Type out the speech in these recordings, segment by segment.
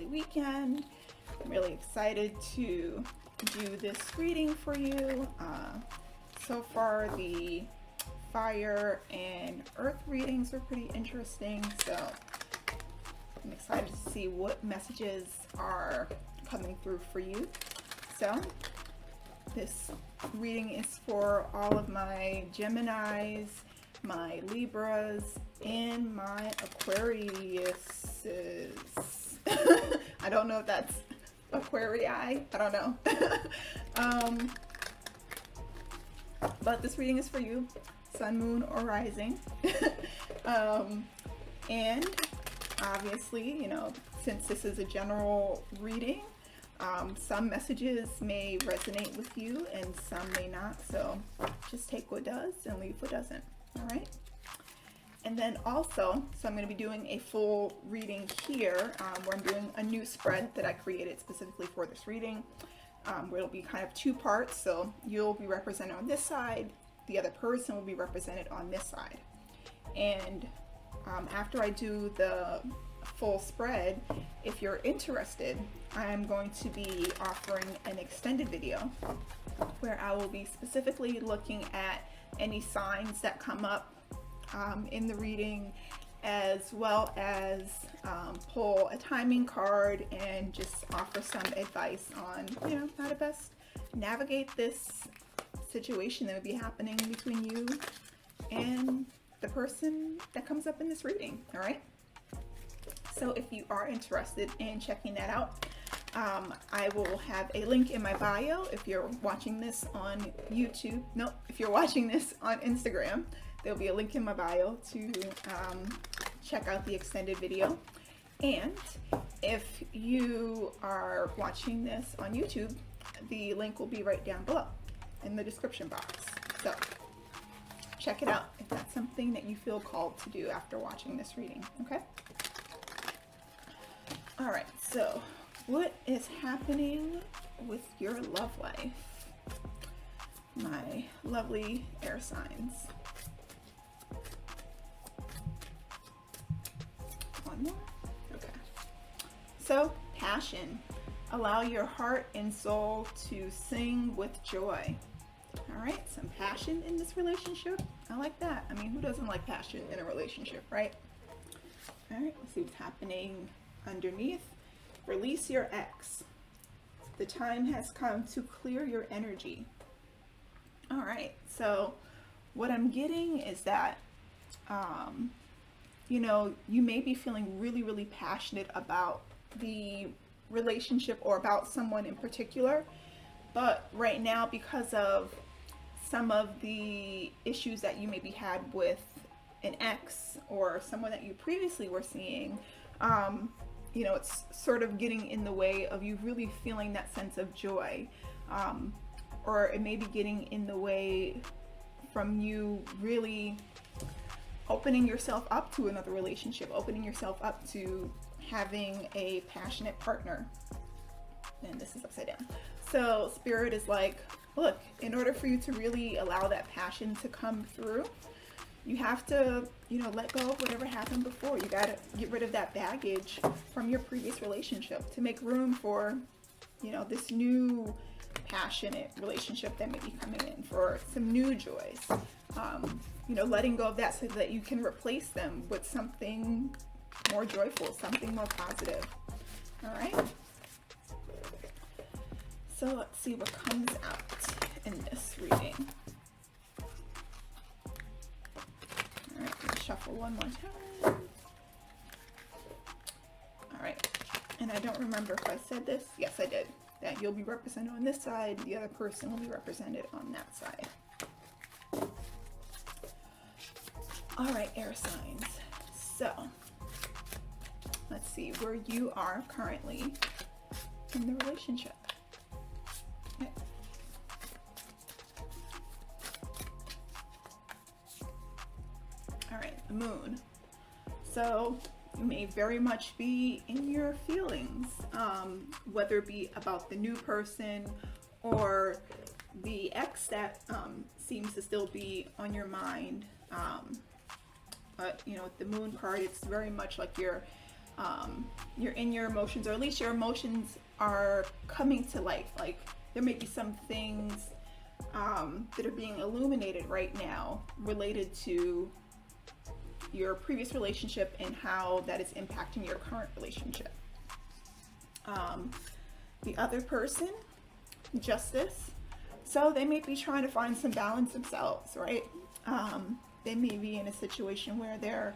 lovely weekend. I'm really excited to do this reading for you. So far, the fire and earth readings are pretty interesting, so I'm excited to see what messages are coming through for you. So this reading is for all of my Geminis, my Libras, and my Aquariuses. I don't know if that's Aquarii, I don't know. But this reading is for you, Sun, Moon, or Rising. And obviously, since this is a general reading, some messages may resonate with you and some may not. So just take what does and leave what doesn't. All right. And then also, so I'm going to be doing a full reading here where I'm doing a new spread that I created specifically for this reading. Where it'll be kind of two parts. So you'll be represented on this side. The other person will be represented on this side. And after I do the full spread, if you're interested, I'm going to be offering an extended video where I will be specifically looking at any signs that come up in the reading, as well as pull a timing card and just offer some advice on how to best navigate this situation that would be happening between you and the person that comes up in this reading. All right, so if you are interested in checking that out, I will have a link in my bio. If you're watching this on YouTube, no, if you're watching this on Instagram, there'll be a link in my bio to check out the extended video. And if you are watching this on YouTube, the link will be right down below in the description box. So check it out if that's something that you feel called to do after watching this reading, okay? All right, so what is happening with your love life, my lovely air signs? One more. Okay. So, passion. Allow your heart and soul to sing with joy. All right, some passion in this relationship. I like that. I mean, who doesn't like passion in a relationship, right? All right, let's see what's happening underneath. Release your ex. The time has come to clear your energy. All right, so what I'm getting is that, you may be feeling really, really passionate about the relationship or about someone in particular, but right now, because of some of the issues that you maybe had with an ex or someone that you previously were seeing, it's sort of getting in the way of you really feeling that sense of joy, or it may be getting in the way from you really opening yourself up to another relationship, opening yourself up to having a passionate partner. And this is upside down. So Spirit is like, look, in order for you to really allow that passion to come through, you have to, let go of whatever happened before. You got to get rid of that baggage from your previous relationship to make room for, this new passionate relationship that may be coming in, for some new joys. Letting go of that so that you can replace them with something more joyful, something more positive. All right. So let's see what comes out in this reading. All right, let's shuffle one more time. All right, and I don't remember if I said this. Yes, I did. That you'll be represented on this side, the other person will be represented on that side. All right, air signs. So let's see where you are currently in the relationship. Okay. All right, the moon. So you may very much be in your feelings, whether it be about the new person or the ex that seems to still be on your mind. But with the moon card, it's very much like you're you're in your emotions, or at least your emotions are coming to life. Like there may be some things that are being illuminated right now related to your previous relationship and how that is impacting your current relationship. The other person, justice. So they may be trying to find some balance themselves, right? They may be in a situation where they're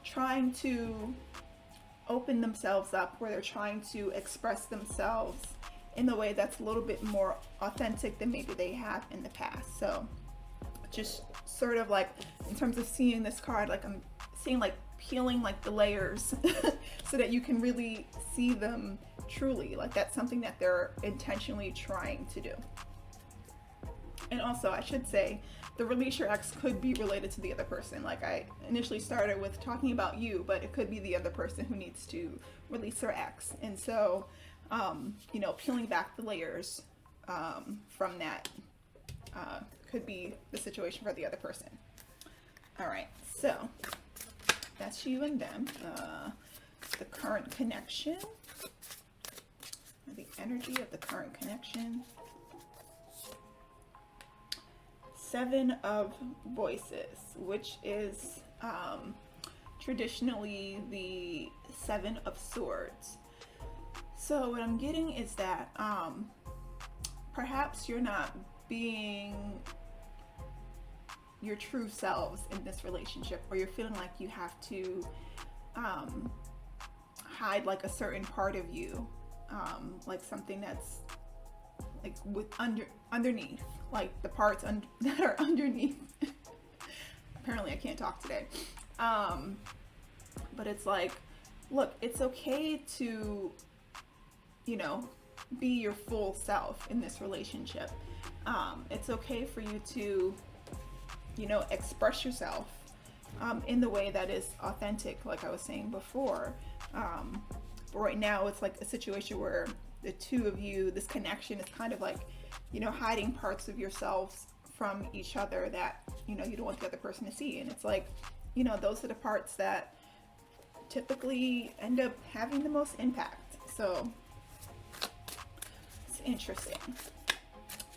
trying to open themselves up, where they're trying to express themselves in a way that's a little bit more authentic than maybe they have in the past. So just sort of like in terms of seeing this card, like I'm seeing like peeling like the layers so that you can really see them truly. Like that's something that they're intentionally trying to do. And also I should say the release your ex could be related to the other person. Like I initially started with talking about you, but it could be the other person who needs to release their ex. And so, you know, peeling back the layers from that could be the situation for the other person. All right, so that's you and them. The current connection, the energy of the current connection. 7 of Voices, which is traditionally the 7 of Swords. So what I'm getting is that perhaps you're not being your true selves in this relationship, or you're feeling like you have to hide like a certain part of you, like something that's like with underneath, like the parts that are underneath. Apparently I can't talk today. But it's like, look, it's okay to, you know, be your full self in this relationship. It's okay for you to, you know, express yourself in the way that is authentic, like I was saying before. But right now it's like a situation where the two of you, this connection is kind of like, you know, hiding parts of yourselves from each other that, you know, you don't want the other person to see. And it's like, you know, those are the parts that typically end up having the most impact. So it's interesting.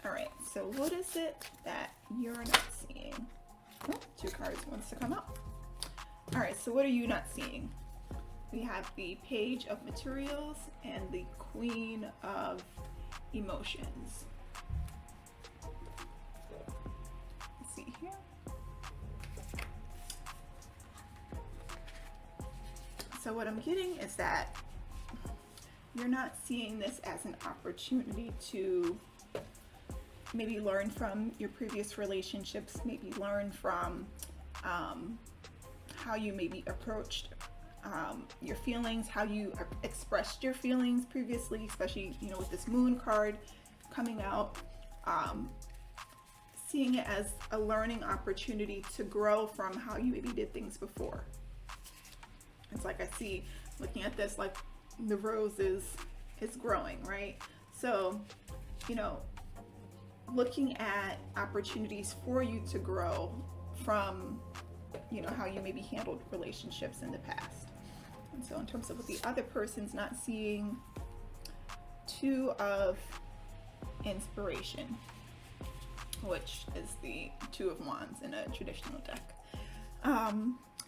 All right, so what is it that you're not seeing? Oh, 2 cards wants to come up. All right, so what are you not seeing? We have the Page of Materials and the Queen of Emotions. Let's see here. So what I'm getting is that you're not seeing this as an opportunity to maybe learn from your previous relationships, maybe learn from how you maybe approached your feelings, how you expressed your feelings previously, especially, you know, with this Moon card coming out, seeing it as a learning opportunity to grow from how you maybe did things before. It's like I see, looking at this, like the rose is growing, right? So, you know, looking at opportunities for you to grow from, you know, how you maybe handled relationships in the past. And so in terms of what the other person's not seeing, 2 of Inspiration, which is the 2 of Wands in a traditional deck.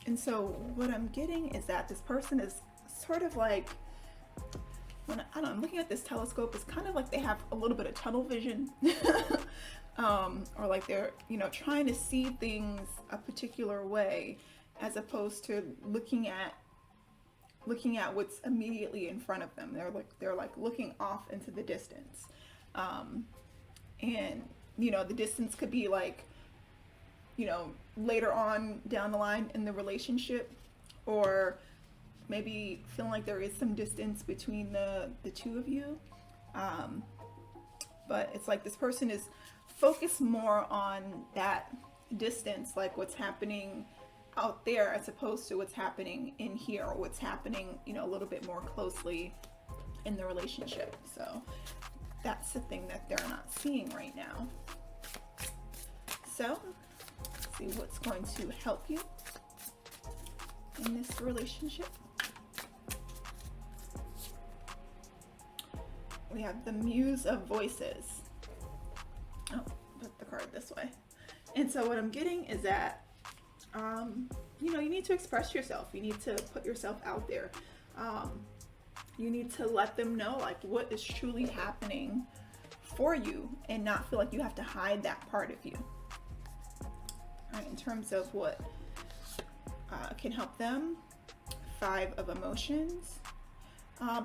And so what I'm getting is that this person is sort of like, when I don't know, I'm looking at this telescope, it's kind of like they have a little bit of tunnel vision. Or like they're, you know, trying to see things a particular way, as opposed to looking at what's immediately in front of them. They're like looking off into the distance. And, you know, the distance could be like, you know, later on down the line in the relationship, or maybe feeling like there is some distance between the 2 of you. But it's like this person is focused more on that distance, like what's happening out there, as opposed to what's happening in here, or what's happening, you know, a little bit more closely in the relationship. So that's the thing that they're not seeing right now. So let's see what's going to help you in this relationship. we have the Muse of Voices. Oh, put the card this way. And so what I'm getting is that, you know, you need to express yourself. You need to put yourself out there. You need to let them know like what is truly happening for you and not feel like you have to hide that part of you. All right, in terms of what can help them, 5 of Emotions.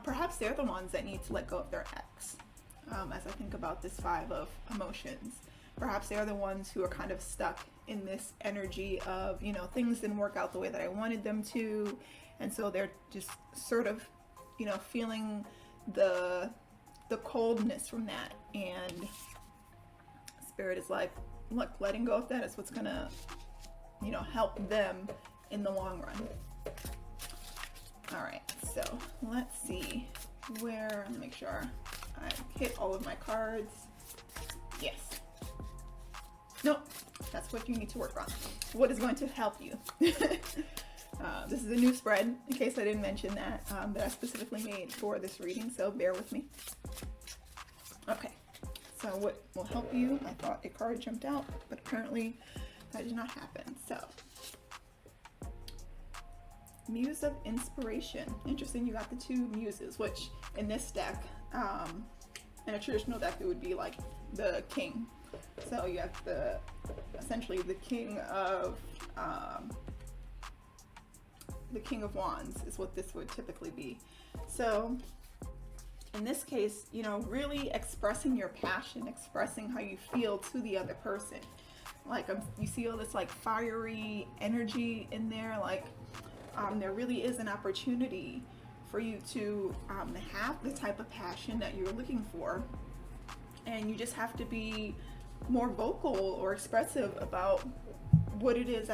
Perhaps they're the ones that need to let go of their ex. As I think about this 5 of Emotions, perhaps they're the ones who are kind of stuck in this energy of, you know, things didn't work out the way that I wanted them to, and so they're just sort of, you know, feeling the coldness from that. And Spirit is like, look, letting go of that is what's gonna, you know, help them in the long run. All right, so let's see where, let me make sure I hit all of my cards. Yes. Nope, that's what you need to work on. What is going to help you? This is a new spread, in case I didn't mention that, that I specifically made for this reading, so bear with me. Okay, so what will help you? I thought a card jumped out, but apparently that did not happen. So, Muse of Inspiration. Interesting, you got the 2 muses, which in this deck, in a traditional deck, it would be like the king. So you have essentially the king of wands is what this would typically be. So in this case, you know, really expressing your passion, expressing how you feel to the other person. Like you see all this like fiery energy in there. Like there really is an opportunity for you to have the type of passion that you're looking for, and you just have to be more vocal or expressive about what it is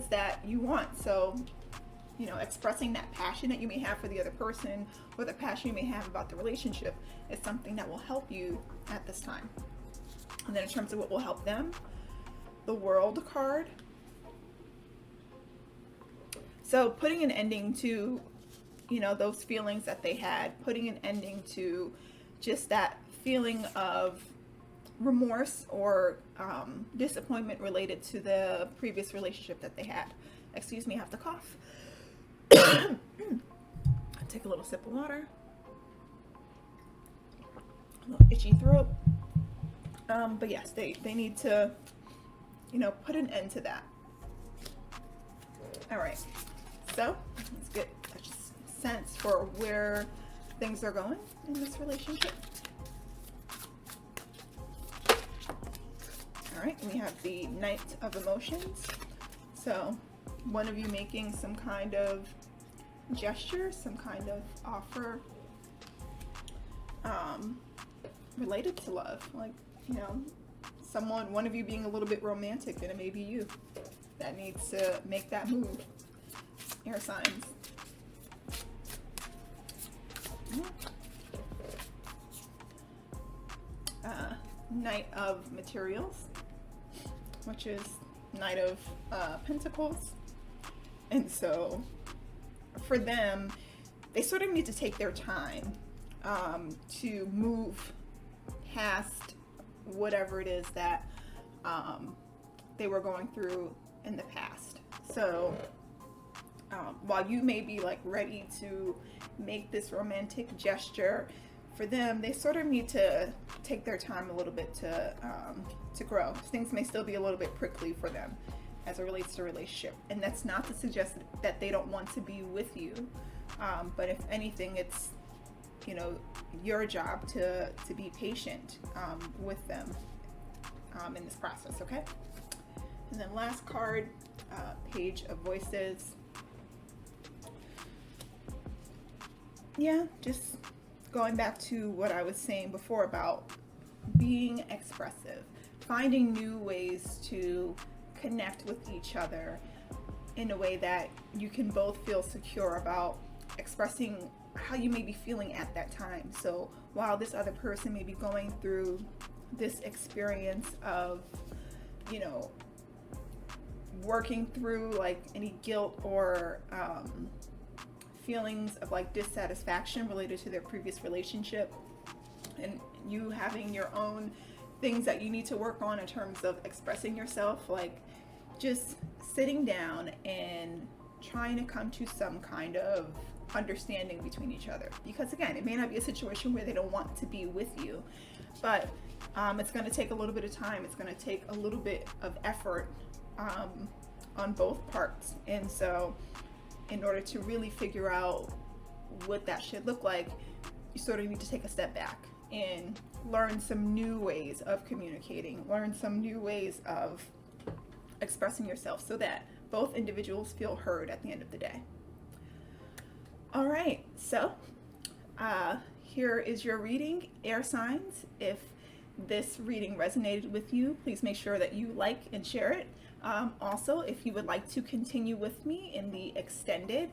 that you want. So, you know, expressing that passion that you may have for the other person, or the passion you may have about the relationship, is something that will help you at this time. And then in terms of what will help them, the World card. So putting an ending to, you know, those feelings that they had, putting an ending to just that feeling of remorse or disappointment related to the previous relationship that they had. Excuse me, I have to cough. I'll take a little sip of water. A little itchy throat. But yes, they need to, you know, put an end to that. All right, so let's get a sense for where things are going in this relationship. All right, we have the Knight of Emotions. So one of you making some kind of gesture, some kind of offer related to love. Like, you know, one of you being a little bit romantic, and it may be you that needs to make that move. Air signs. Knight of Materials, which is Knight of Pentacles. And so for them, they sort of need to take their time to move past whatever it is that they were going through in the past. So while you may be like ready to make this romantic gesture, for them, they sort of need to take their time a little bit to grow. Things may still be a little bit prickly for them as it relates to relationship. And that's not to suggest that they don't want to be with you. But if anything, it's, you know, your job to be patient with them in this process, okay? And then last card, Page of Voices. Yeah, just going back to what I was saying before about being expressive, finding new ways to connect with each other in a way that you can both feel secure about expressing how you may be feeling at that time. So while this other person may be going through this experience of, you know, working through like any guilt or feelings of like dissatisfaction related to their previous relationship, and you having your own things that you need to work on in terms of expressing yourself, like just sitting down and trying to come to some kind of understanding between each other. Because again, it may not be a situation where they don't want to be with you, but it's going to take a little bit of time. It's going to take a little bit of effort on both parts. And so in order to really figure out what that should look like, you sort of need to take a step back and learn some new ways of communicating, learn some new ways of expressing yourself so that both individuals feel heard at the end of the day. All right, so here is your reading, air signs. If this reading resonated with you, please make sure that you like and share it. Also, if you would like to continue with me in the extended,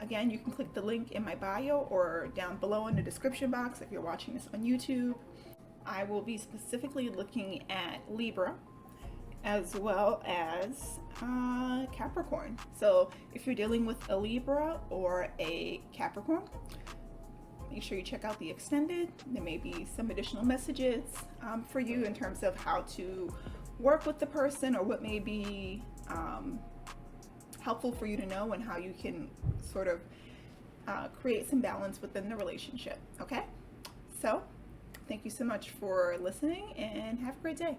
again, you can click the link in my bio or down below in the description box if you're watching this on YouTube. I will be specifically looking at Libra as well as Capricorn. So if you're dealing with a Libra or a Capricorn, make sure you check out the extended. There may be some additional messages for you in terms of how to work with the person, or what may be helpful for you to know, and how you can sort of create some balance within the relationship. Okay, so thank you so much for listening, and have a great day.